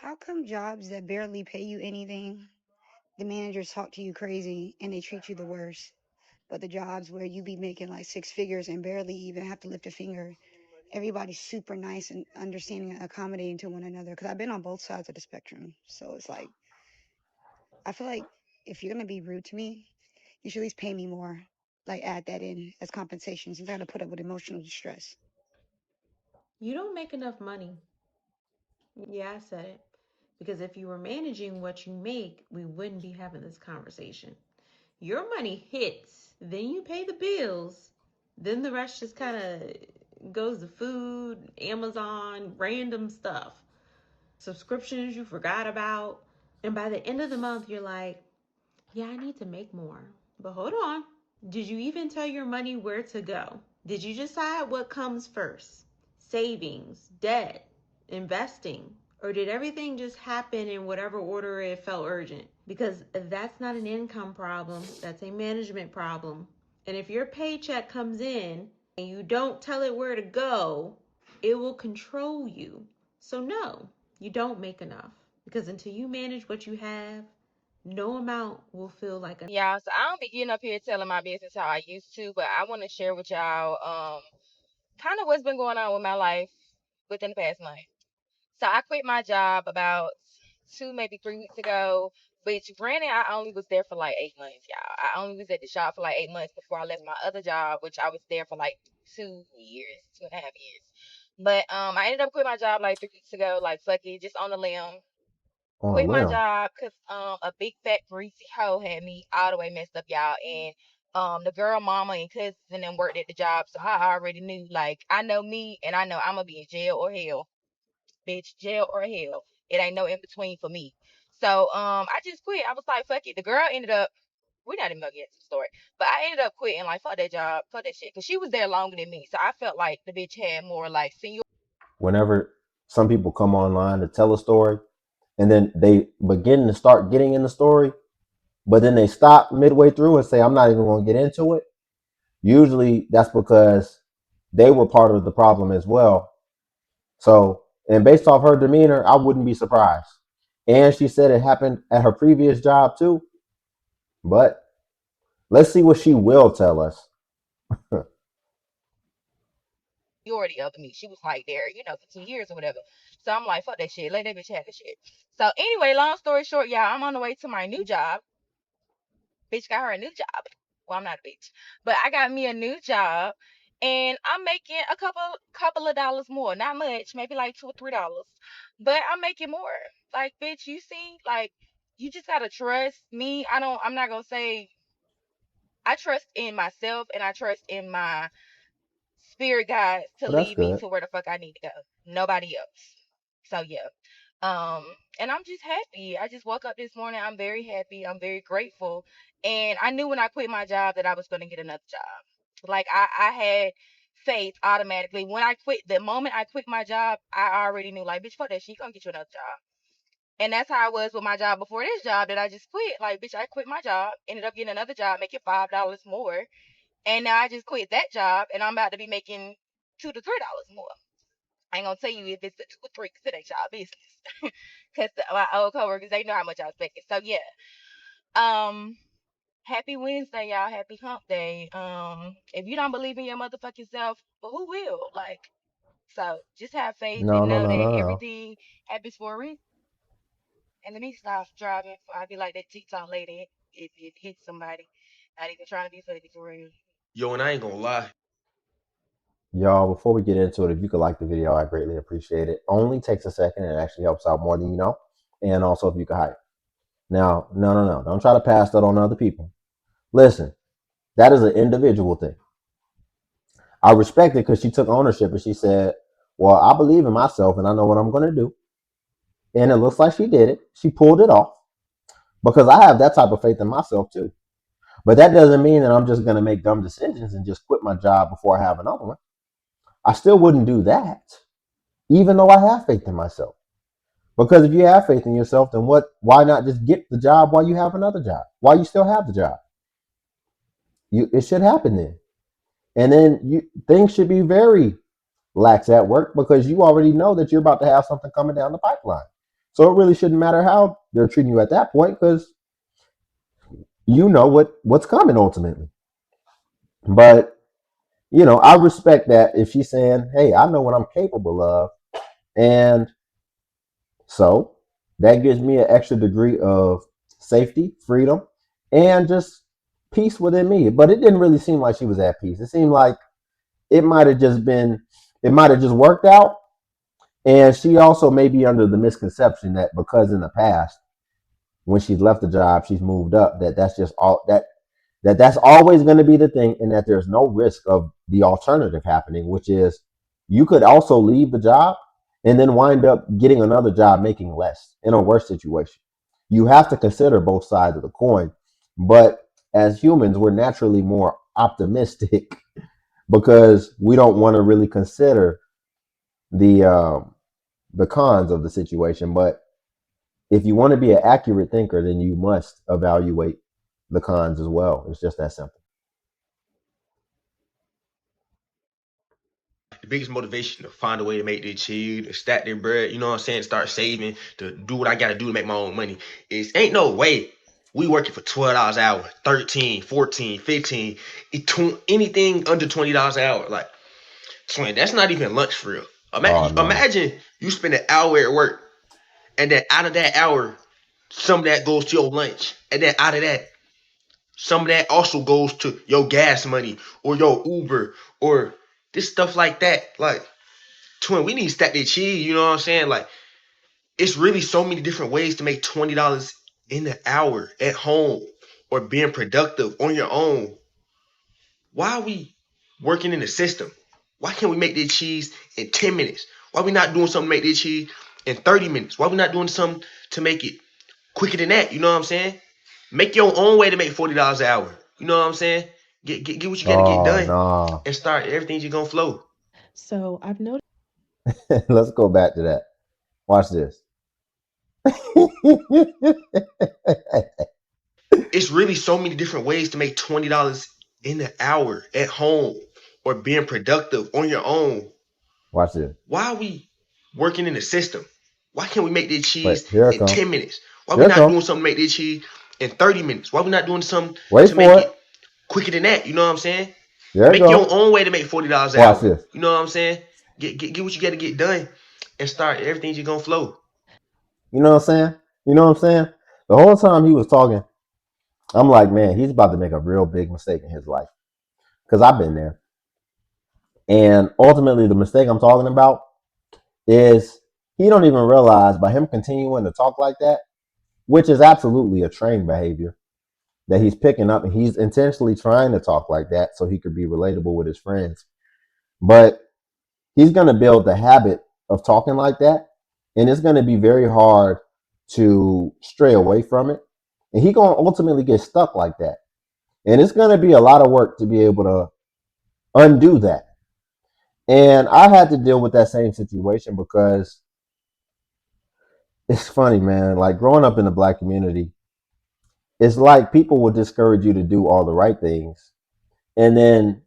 How come jobs that barely pay you anything, the managers talk to you crazy and they treat you the worst? But the jobs where you be making like six figures and barely even have to lift a finger, everybody's super nice and understanding and accommodating to one another. Because I've been on both sides of the spectrum. So it's like, I feel like if you're going to be rude to me, you should at least pay me more. Like add that in as compensation since I got to put up with emotional distress. You don't make enough money. Yeah, I said it. Because if you were managing what you make, we wouldn't be having this conversation. Your money hits, then you pay the bills, then the rest just kind of goes to food, Amazon, random stuff, subscriptions you forgot about. And by the end of the month, you're like, yeah, I need to make more. But hold on. Did you even tell your money where to go? Did you decide what comes first? Savings, debt, investing? Or did everything just happen in whatever order it felt urgent? Because that's not an income problem, that's a management problem. And if your paycheck comes in and you don't tell it where to go, it will control you. So, no, you don't make enough. Because until you manage what you have, no amount will feel like enough. Yeah, so I don't be getting up here telling my business how I used to, but I want to share with y'all kind of what's been going on with my life within the past month. So I quit my job about 2, maybe 3 weeks ago. But granted, I only was there for like 8 months, y'all. I only was at the shop for like 8 months before I left my other job, which I was there for like 2 years, 2.5 years. But I ended up quitting my job like 3 weeks ago, like fuck it, just on the limb. On a Quit my limb. job because a big fat greasy hoe had me all the way messed up, y'all. And the girl mama and cousins and them worked at the job, so I already knew, like, I know me and I know I'm gonna be in jail or hell, bitch, jail or hell. It ain't no in between for me. So I just quit. I was like, fuck it. The girl ended up, we're not even gonna get into the story, but I ended up quitting. Like, fuck that job, fuck that shit, because she was there longer than me. So I felt like the bitch had more like senior. Whenever some people come online to tell a story and then they begin to start getting in the story, but then they stop midway through and say, I'm not even going to get into it. Usually that's because they were part of the problem as well. So, and based off her demeanor, I wouldn't be surprised. And she said it happened at her previous job too. But let's see what she will tell us. Seniority of me. She was like there, for 2 years or whatever. So I'm like, fuck that shit. Let that bitch have that shit. So anyway, long story short, yeah, I'm on the way to my new job. Bitch got her a new job. Well, I'm not a bitch, but I got me a new job, and I'm making a couple of dollars more. Not much, maybe like $2 or $3, but I'm making more. Like, bitch, you see, like, you just gotta trust me. I'm not gonna say I trust in myself and I trust in my spirit guides to Well, that's lead me good. to where the fuck I need to go. Nobody else. So yeah. Um, and I'm just happy. I just woke up this morning. I'm very happy. I'm very grateful. And I knew when I quit my job that I was gonna get another job. Like I had faith automatically. When I quit, the moment I quit my job, I already knew, like, bitch, fuck that shit, gonna get you another job. And that's how I was with my job before this job that I just quit. Like, bitch, I quit my job, ended up getting another job, making $5 more. And now I just quit that job and I'm about to be making $2 to $3 more. I ain't gonna tell you if it's the 2 or 3 because it ain't y'all business. Because my old coworkers, they know how much I was making. So yeah. Um, Happy Wednesday, y'all. Happy hump day. If you don't believe in your motherfucking self, well, who will? Like, so just have faith No, and no, know no, that no, no. everything happens for a reason. And let me stop driving. I be like that TikTok lady. It hits somebody. Not even trying to be funny for real. Yo, and I ain't gonna lie. Y'all, before we get into it, if you could like the video, I greatly appreciate it. Only takes a second and it actually helps out more than you know. And also, if you could hype. Now, no, no, no. Don't try to pass that on to other people. Listen, that is an individual thing. I respect it because she took ownership and she said, well, I believe in myself and I know what I'm going to do. And it looks like she did it. She pulled it off because I have that type of faith in myself too. But that doesn't mean that I'm just going to make dumb decisions and just quit my job before I have another one. I still wouldn't do that, even though I have faith in myself. Because if you have faith in yourself, then what? Why not just get the job while you have another job? While you still have the job, it should happen then. And then things should be very lax at work because you already know that you're about to have something coming down the pipeline. So it really shouldn't matter how they're treating you at that point because you know what's coming ultimately. But I respect that if she's saying, "Hey, I know what I'm capable of," and so that gives me an extra degree of safety, freedom, and just peace within me. But it didn't really seem like she was at peace. It seemed like it might have just been, it might have just worked out. And she also may be under the misconception that because in the past, when she's left the job, she's moved up, that's just all that's always going to be the thing, and that there's no risk of the alternative happening, which is you could also leave the job and then wind up getting another job making less in a worse situation. You have to consider both sides of the coin, but as humans, we're naturally more optimistic because we don't want to really consider the the cons of the situation. But if you want to be an accurate thinker, then you must evaluate the cons as well. It's just that simple. The biggest motivation to find a way to make their cheese, to stack their bread, you know what I'm saying, start saving, to do what I gotta do to make my own money. Is ain't no way we working for $12 an hour, 13, 14, 15, anything under $20 an hour. Like, Swing, that's not even lunch for real. Oh no. Imagine you spend an hour at work, and then out of that hour, some of that goes to your lunch, and then out of that, some of that also goes to your gas money or your Uber or this stuff like that. Like, twin, we need to stack that cheese. You know what I'm saying? Like, it's really so many different ways to make $20 in an hour at home or being productive on your own. Why are we working in the system? Why can't we make that cheese in 10 minutes? Why are we not doing something to make that cheese in 30 minutes? Why are we not doing something to make it quicker than that? You know what I'm saying? Make your own way to make $40 an hour. You know what I'm saying? Get what you got to get Oh done no. and start everything just gonna flow. So I've noticed. Let's go back to that. Watch this. It's really so many different ways to make $20 in an hour at home or being productive on your own. Watch this. Why are we working in the system? Why can't we make that Wait, cheese here it in comes. 10 minutes? Why are we Here it not comes. doing something to make that cheese in 30 minutes? Why are we not doing something Wait to make for it. it quicker than that? You know what I'm saying? There it Make your goes. own way to make $40 an Watch hour. this. You know what I'm saying? Get what you got to get done and start everything just gonna flow. You know what I'm saying? You know what I'm saying? The whole time he was talking, I'm like, man, he's about to make a real big mistake in his life. Because I've been there. And ultimately, the mistake I'm talking about is he don't even realize by him continuing to talk like that, which is absolutely a trained behavior that he's picking up, and he's intentionally trying to talk like that so he could be relatable with his friends. But he's going to build the habit of talking like that, and it's going to be very hard to stray away from it. And he's going to ultimately get stuck like that. And it's going to be a lot of work to be able to undo that. And I had to deal with that same situation because it's funny, man. Like growing up in the black community, it's like people will discourage you to do all the right things, and then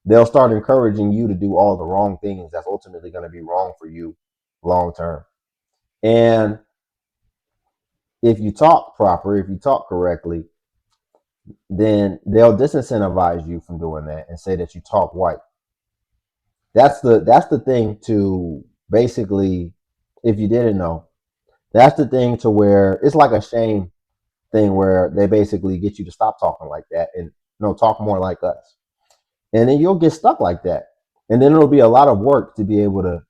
they'll start encouraging you to do all the wrong things that's ultimately going to be wrong for you long term. And if you talk proper, if you talk correctly, then they'll disincentivize you from doing that and say that you talk white. That's the thing to basically, if you didn't know, that's the thing to where it's like a shame thing where they basically get you to stop talking like that and no talk more like us. And then you'll get stuck like that. And then it'll be a lot of work to be able to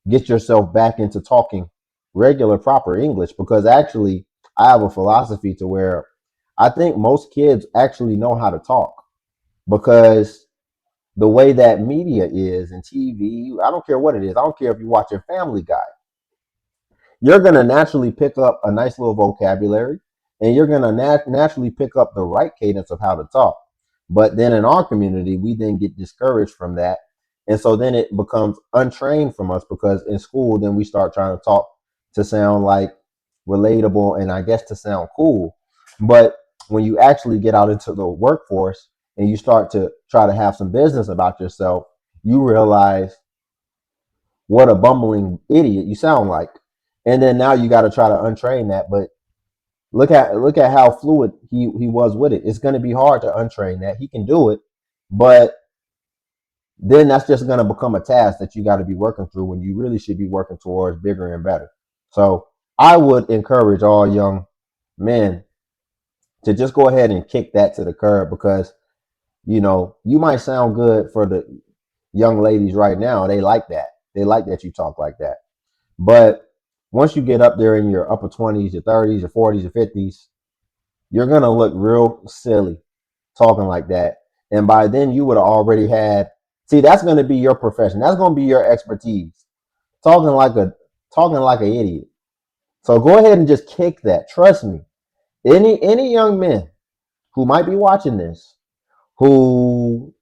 get yourself back into talking regular proper English because actually I have a philosophy to where I think most kids actually know how to talk because the way that media is and TV, I don't care what it is. I don't care if you watch your Family Guy, you're going to naturally pick up a nice little vocabulary and you're going to naturally pick up the right cadence of how to talk. But then in our community, we then get discouraged from that. And so then it becomes untrained from us because in school, then we start trying to talk to sound like relatable and I guess to sound cool. But when you actually get out into the workforce and you start to try to have some business about yourself, you realize what a bumbling idiot you sound like And then now you got to try to untrain that. But look at how fluid he was with it. It's going to be hard to untrain that. He can do it, but then that's just going to become a task that you got to be working through when you really should be working towards bigger and better. So I would encourage all young men to just go ahead and kick that to the curb, because you might sound good for the young ladies right now. They like that. They like that you talk like that. But once you get up there in your upper 20s, your 30s, your 40s, your 50s, you're going to look real silly talking like that. And by then you would have already had, see, that's going to be your profession. That's going to be your expertise. Talking like a talking like an idiot. So go ahead and just kick that. Trust me. Any young men who might be watching this, who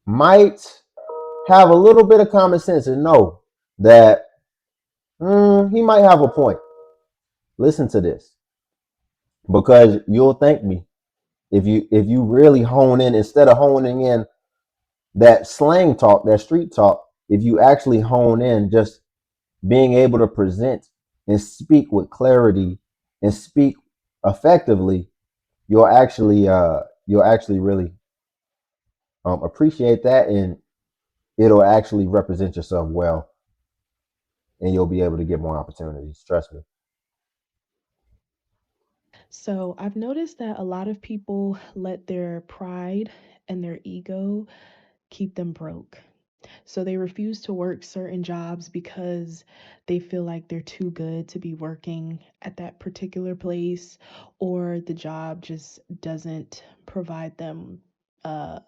might have a little bit of common sense and know that he might have a point. Listen to this, because you'll thank me if you really hone in, instead of honing in that slang talk, that street talk, if you actually hone in just being able to present and speak with clarity and speak effectively, you'll actually really appreciate that, and it'll actually represent yourself well, and you'll be able to get more opportunities. Trust me. So I've noticed that a lot of people let their pride and their ego keep them broke. So they refuse to work certain jobs because they feel like they're too good to be working at that particular place, or the job just doesn't provide them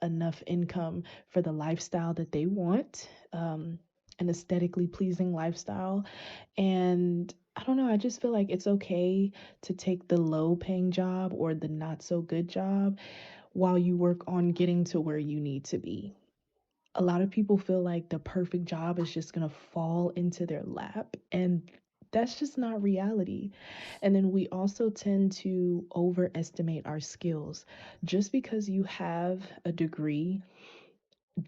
enough income for the lifestyle that they want, an aesthetically pleasing lifestyle. And I don't know, I just feel like it's okay to take the low paying job or the not so good job while you work on getting to where you need to be. A lot of people feel like the perfect job is just going to fall into their lap, and that's just not reality. And then we also tend to overestimate our skills. Just because you have a degree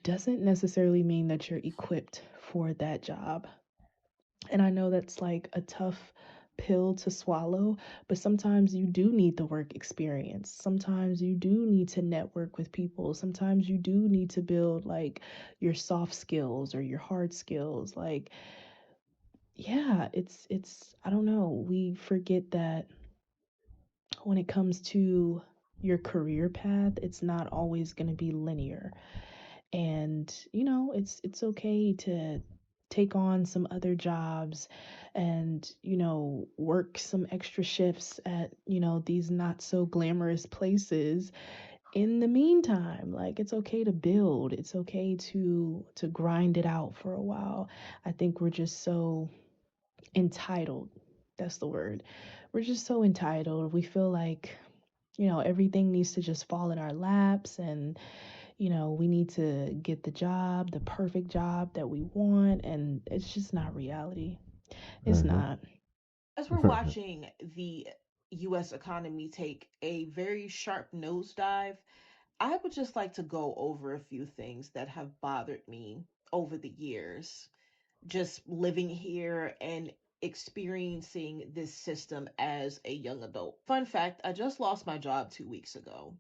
doesn't necessarily mean that you're equipped for that job. And I know that's like a tough pill to swallow, but sometimes you do need the work experience. Sometimes you do need to network with people. Sometimes you do need to build like your soft skills or your hard skills. Like, yeah, it's I don't know. We forget that when it comes to your career path, it's not always going to be linear. And it's okay to take on some other jobs and work some extra shifts at these not so glamorous places in the meantime. Like, it's okay to build, it's okay to grind it out for a while. I think we're just so entitled. That's the word. We're just so entitled. We feel like everything needs to just fall in our laps, and we need to get the job, the perfect job that we want, and it's just not reality. It's Hmm. not. As we're watching the US economy take a very sharp nosedive, I would just like to go over a few things that have bothered me over the years, just living here and experiencing this system as a young adult. Fun fact, I just lost my job 2 weeks ago.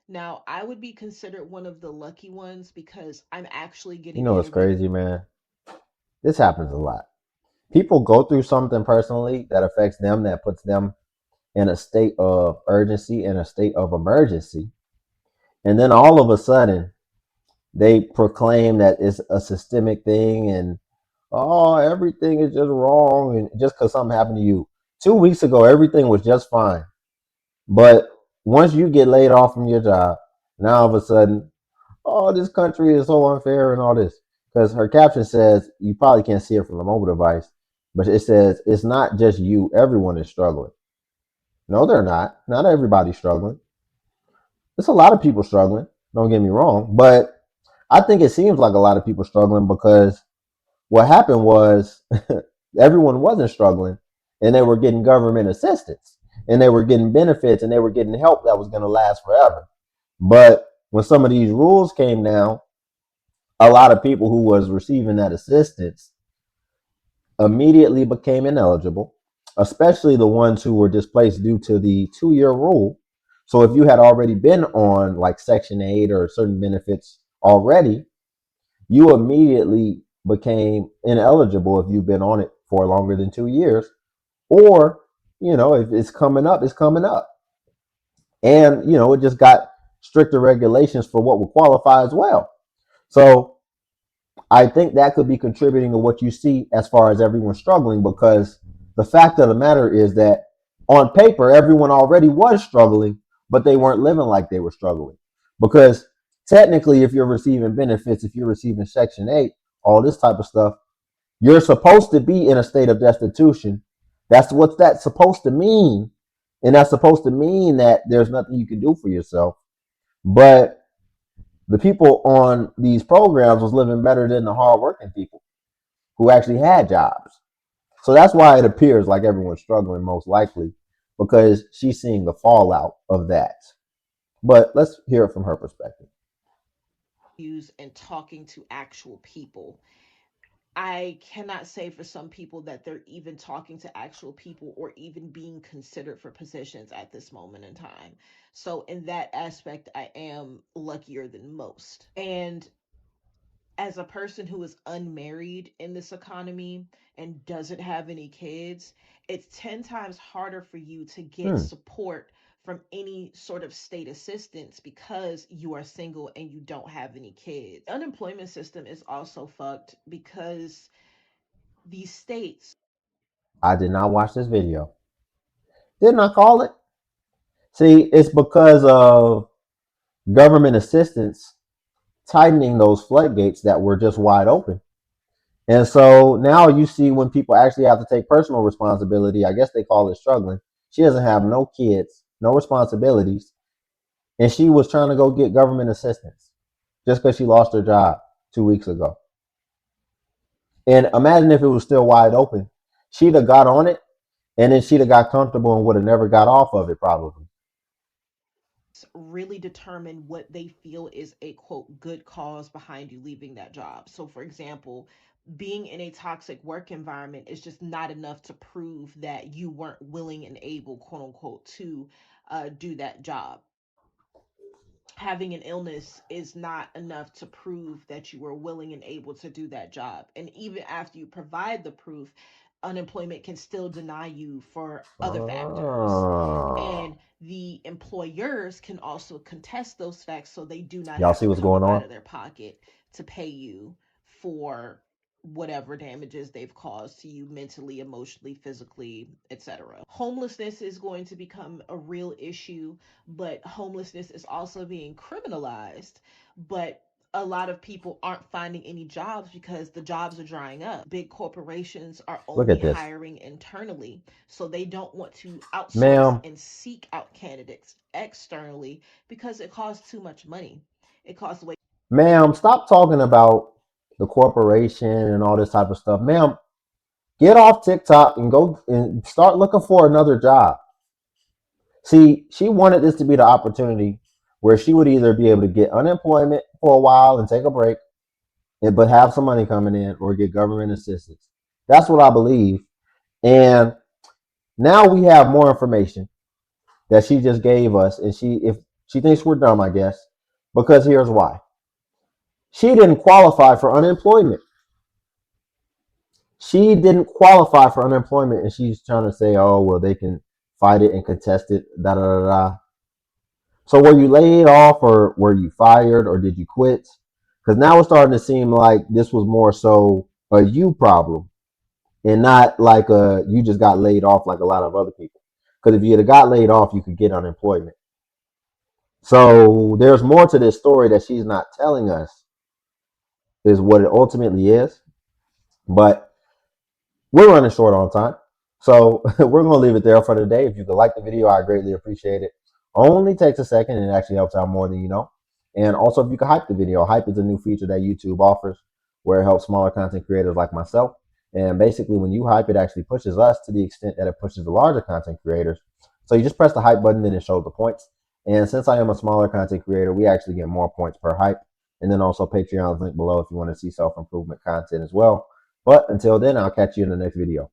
Now, I would be considered one of the lucky ones because I'm actually You getting know what's interviewed. crazy, man? This happens a lot. People go through something personally that affects them, that puts them in a state of urgency, in a state of emergency, and then all of a sudden they proclaim that it's a systemic thing, and oh, everything is just wrong, and just because something happened to you 2 weeks ago, everything was just fine. But once you get laid off from your job, now all of a sudden, oh, this country is so unfair and all this. Because her caption says, you probably can't see it from a mobile device, but it says it's not just you, everyone is struggling. No, they're not. Not everybody's struggling. There's a lot of people struggling. Don't get me wrong, but I think it seems like a lot of people struggling because what happened was everyone wasn't struggling, and they were getting government assistance, and they were getting benefits, and they were getting help that was going to last forever. But when some of these rules came down, a lot of people who was receiving that assistance immediately became ineligible, especially the ones who were displaced due to the 2-year rule. So if you had already been on like Section 8 or certain benefits already, you immediately became ineligible if you've been on it for longer than 2 years. Or, if it's coming up, it's coming up. And, it just got stricter regulations for what would qualify as well. So I think that could be contributing to what you see as far as everyone struggling, because the fact of the matter is that on paper, everyone already was struggling, but they weren't living like they were struggling. Because technically, if you're receiving benefits, if you're receiving Section 8, all this type of stuff, you're supposed to be in a state of destitution. That's what that's supposed to mean. And that's supposed to mean that there's nothing you can do for yourself. But the people on these programs was living better than the hardworking people who actually had jobs. So that's why it appears like everyone's struggling, most likely, because she's seeing the fallout of that. But let's hear it from her perspective. Use and talking to actual people. I cannot say for some people that they're even talking to actual people or even being considered for positions at this moment in time. So, in that aspect, I am luckier than most. And as a person who is unmarried in this economy and doesn't have any kids, it's 10 times harder for you to get Hmm. support from any sort of state assistance because you are single and you don't have any kids. Unemployment system is also fucked because these states. I did not watch this video. Didn't I call it? See, it's because of government assistance tightening those floodgates that were just wide open. And so now you see when people actually have to take personal responsibility, I guess they call it struggling. She doesn't have no kids, no responsibilities, and she was trying to go get government assistance just because she lost her job 2 weeks ago. And imagine if it was still wide open. She'd have got on it and then she'd have got comfortable and would have never got off of it probably. Really determine what they feel is a quote good cause behind you leaving that job. So, for example, being in a toxic work environment is just not enough to prove that you weren't willing and able, quote unquote, to do that job. Having an illness is not enough to prove that you were willing and able to do that job. And even after you provide the proof, unemployment can still deny you for other factors. Oh. And the employers can also contest those facts so they do not Y'all have see to what's come going up out on? of their pocket to pay you for whatever damages they've caused to you mentally, emotionally, physically, etc. Homelessness is going to become a real issue, but homelessness is also being criminalized. But a lot of people aren't finding any jobs because the jobs are drying up. Big corporations are Look only at this. hiring internally, so they don't want to outsource Ma'am, and seek out candidates externally because it costs too much money. It costs way. ma'am, stop talking about the corporation and all this type of stuff. Ma'am, get off TikTok and go and start looking for another job. See, she wanted this to be the opportunity where she would either be able to get unemployment for a while and take a break, but have some money coming in, or get government assistance. That's what I believe. And now we have more information that she just gave us, and if she thinks we're dumb, I guess, because here's why. She didn't qualify for unemployment. She didn't qualify for unemployment, and she's trying to say, "Oh, well, they can fight it and contest it." Da da da da. So, were you laid off, or were you fired, or did you quit? Because now it's starting to seem like this was more so a you problem, and not like you just got laid off like a lot of other people. Because if you had got laid off, you could get unemployment. So there's more to this story that she's not telling us, is what it ultimately is. But we're running short on time. So we're going to leave it there for today. If you could like the video, I greatly appreciate it. Only takes a second and it actually helps out more than you know. And also, if you could hype the video, hype is a new feature that YouTube offers where it helps smaller content creators like myself. And basically, when you hype, it actually pushes us to the extent that it pushes the larger content creators. So you just press the hype button, then it shows the points. And since I am a smaller content creator, we actually get more points per hype. And then also Patreon's link below if you want to see self-improvement content as well. But until then, I'll catch you in the next video.